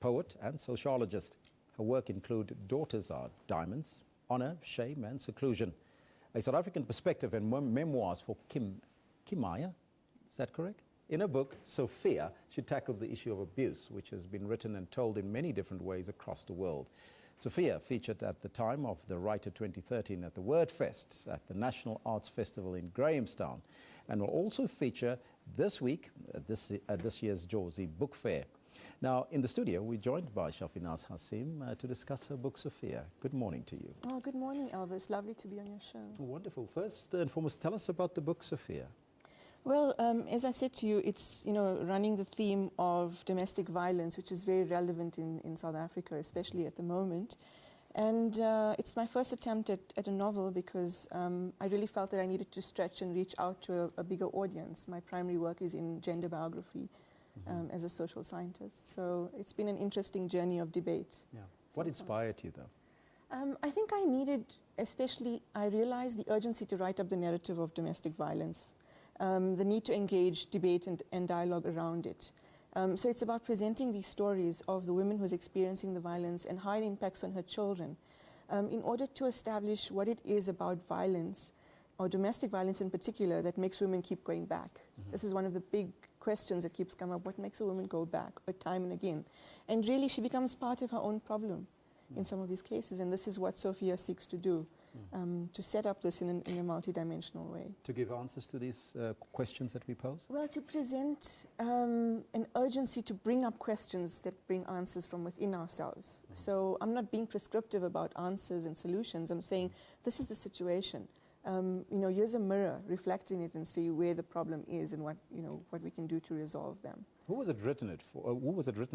poet and sociologist. Her work includes Daughters Are Diamonds, Honor, Shame and Seclusion, a South African perspective and memoirs for Kimaya. Is that correct? In her book, Sophia, she tackles the issue of abuse, which has been written and told in many different ways across the world. Sophia featured at the time of the Writer 2013 at the Word Fest at the National Arts Festival in Grahamstown, and will also feature this week at this year's Jersey Book Fair. Now, in the studio, we're joined by Shafinaaz Hassim to discuss her book, Sophia. Good morning to you. Oh, good morning, Elvis. Lovely to be on your show. Oh, wonderful. First and foremost, tell us about the book, Sophia. Well, as I said to you, it's, running the theme of domestic violence, which is very relevant in South Africa, especially at the moment. And it's my first attempt at a novel because I really felt that I needed to stretch and reach out to a bigger audience. My primary work is in gender biography as a social scientist. So it's been an interesting journey of debate. Yeah. What inspired you, though? I think I realized the urgency to write up the narrative of domestic violence. The need to engage debate and dialogue around it. So it's about presenting these stories of the women who's experiencing the violence and how it impacts on her children in order to establish what it is about violence, or domestic violence in particular, that makes women keep going back. This is one of the big questions that keeps coming up. What makes a woman go back time and again? And really, she becomes part of her own problem in some of these cases, and this is what Sophia seeks to do. To set up this in a multidimensional way. To give answers to these questions that we pose? Well, to present an urgency to bring up questions that bring answers from within ourselves. So I'm not being prescriptive about answers and solutions. I'm saying this is the situation. Use a mirror, reflect in it and see where the problem is and what we can do to resolve them. Who was it written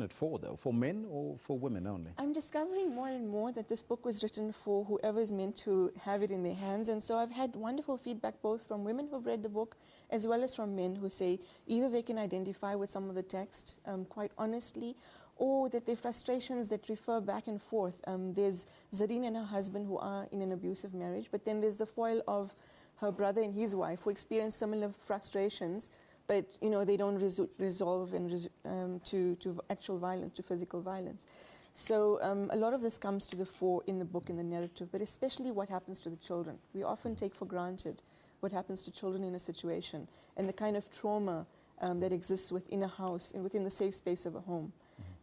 for, though? For men or for women only? I'm discovering more and more that this book was written for whoever is meant to have it in their hands. And so I've had wonderful feedback both from women who've read the book as well as from men who say either they can identify with some of the text quite honestly, or that their frustrations that refer back and forth. There's Zareen and her husband who are in an abusive marriage, but then there's the foil of her brother and his wife who experience similar frustrations, but they don't resolve to actual violence, to physical violence. So a lot of this comes to the fore in the book, in the narrative, but especially what happens to the children. We often take for granted what happens to children in a situation and the kind of trauma that exists within a house and within the safe space of a home.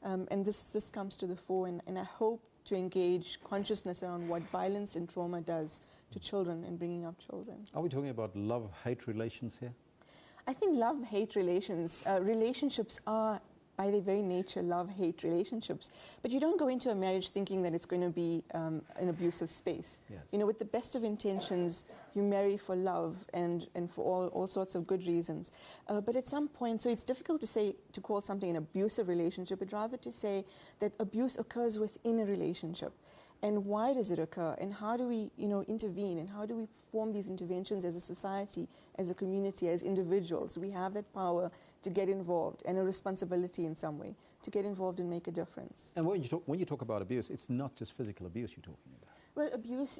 And this comes to the fore, and I hope to engage consciousness around what violence and trauma does to children and bringing up children. Are we talking about love-hate relations here? I think love-hate relationships are, by their very nature, love-hate relationships. But you don't go into a marriage thinking that it's going to be an abusive space. Yes. With the best of intentions, you marry for love and for all sorts of good reasons. But at some point, so it's difficult to call something an abusive relationship, but rather to say that abuse occurs within a relationship. And why does it occur? And how do we, intervene? And how do we form these interventions as a society, as a community, as individuals? We have that power to get involved and a responsibility in some way to get involved and make a difference. And when you talk about abuse, it's not just physical abuse you're talking about. Well, abuse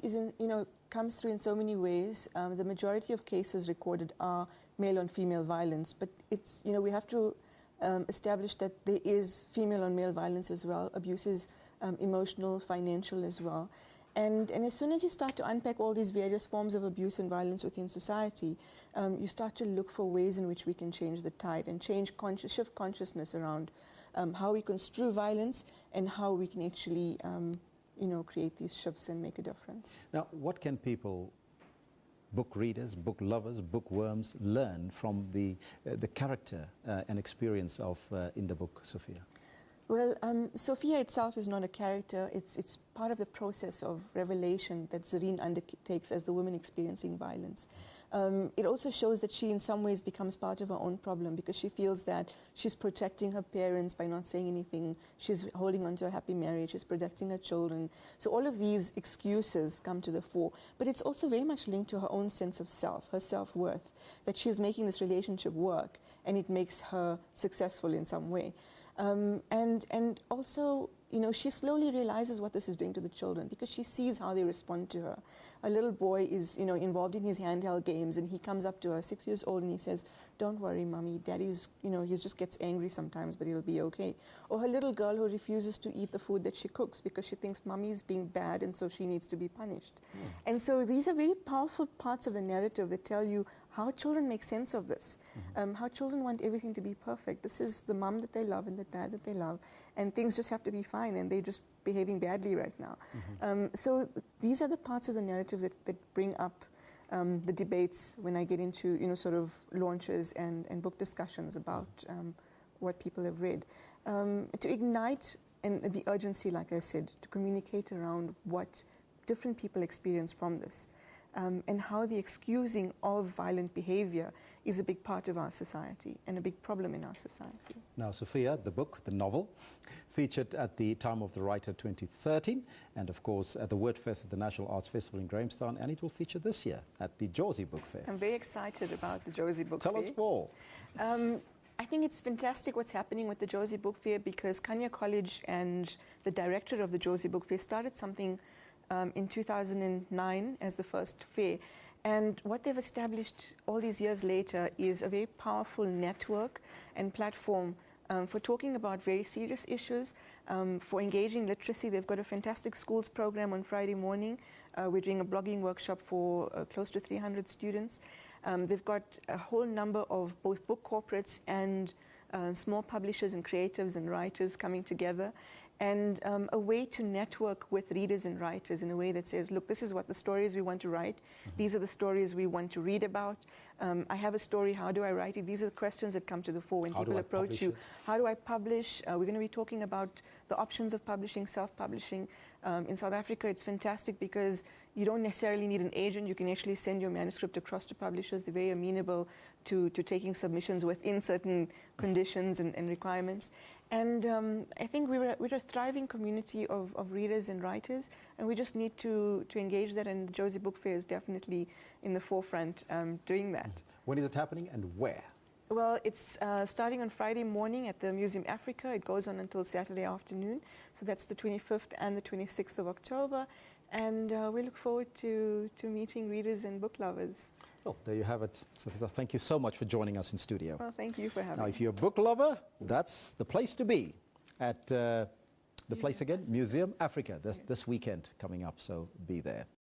comes through in so many ways. The majority of cases recorded are male on female violence, but it's, we have to establish that there is female on male violence as well. Abuse is emotional, financial as well. And as soon as you start to unpack all these various forms of abuse and violence within society, you start to look for ways in which we can change the tide and shift consciousness around how we construe violence and how we can actually create these shifts and make a difference. Now, what can people, book readers, book lovers, bookworms, learn from the character and experience of in the book, Sophia? Well, Sophia itself is not a character. It's part of the process of revelation that Zareen undertakes as the woman experiencing violence. It also shows that she in some ways becomes part of her own problem because she feels that she's protecting her parents by not saying anything. She's holding on to a happy marriage. She's protecting her children. So all of these excuses come to the fore. But it's also very much linked to her own sense of self, her self-worth, that she is making this relationship work and it makes her successful in some way. And also, you know, she slowly realizes what this is doing to the children because she sees how they respond to her. A little boy is, you know, involved in his handheld games, and he comes up to her, 6 years old, and he says, "Don't worry, Mommy, Daddy's," you know, he just gets angry sometimes, but he'll be okay. Or her little girl who refuses to eat the food that she cooks because she thinks Mommy's being bad and so she needs to be punished. And so these are very powerful parts of the narrative that tell you how children make sense of this, how children want everything to be perfect. This is the mom that they love and the dad that they love, and things just have to be fine, and they're just behaving badly right now. So these are the parts of the narrative that bring up the debates when I get into, you know, sort of launches and book discussions about what people have read. To ignite the urgency, like I said, to communicate around what different people experience from this. And how the excusing of violent behavior is a big part of our society and a big problem in our society. Now, Sophia, the book, the novel, featured at the Time of the Writer 2013, and of course at the WordFest at the National Arts Festival in Grahamstown, and it will feature this year at the Jozi Book Fair. I'm very excited about the Jozi Book Fair. Tell us more. I think it's fantastic what's happening with the Jozi Book Fair because Kanya College and the director of the Jozi Book Fair started something in 2009 as the first fair. And what they've established all these years later is a very powerful network and platform for talking about very serious issues, for engaging literacy. They've got a fantastic schools program on Friday morning. We're doing a blogging workshop for close to 300 students. They've got a whole number of both book corporates and small publishers and creatives and writers coming together, and a way to network with readers and writers in a way that says, look, this is what the stories we want to write. These are the stories we want to read about. I have a story, how do I write it? These are the questions that come to the fore when people approach you. How do I publish? We're going to be talking about the options of publishing, self-publishing. In South Africa, it's fantastic because you don't necessarily need an agent. You can actually send your manuscript across to publishers. They're very amenable to taking submissions within certain conditions and requirements. And I think we're a thriving community of readers and writers, and we just need to engage that, and the Jozi Book Fair is definitely in the forefront doing that. When is it happening and where? Well, it's starting on Friday morning at the Museum Africa. It goes on until Saturday afternoon. So that's the 25th and the 26th of October. And we look forward to meeting readers and book lovers. Well, there you have it. Safisa, thank you so much for joining us in studio. Well, thank you for having me. Now, if you're a book lover, that's the place to be at the place again, Museum Africa, this weekend coming up, so be there.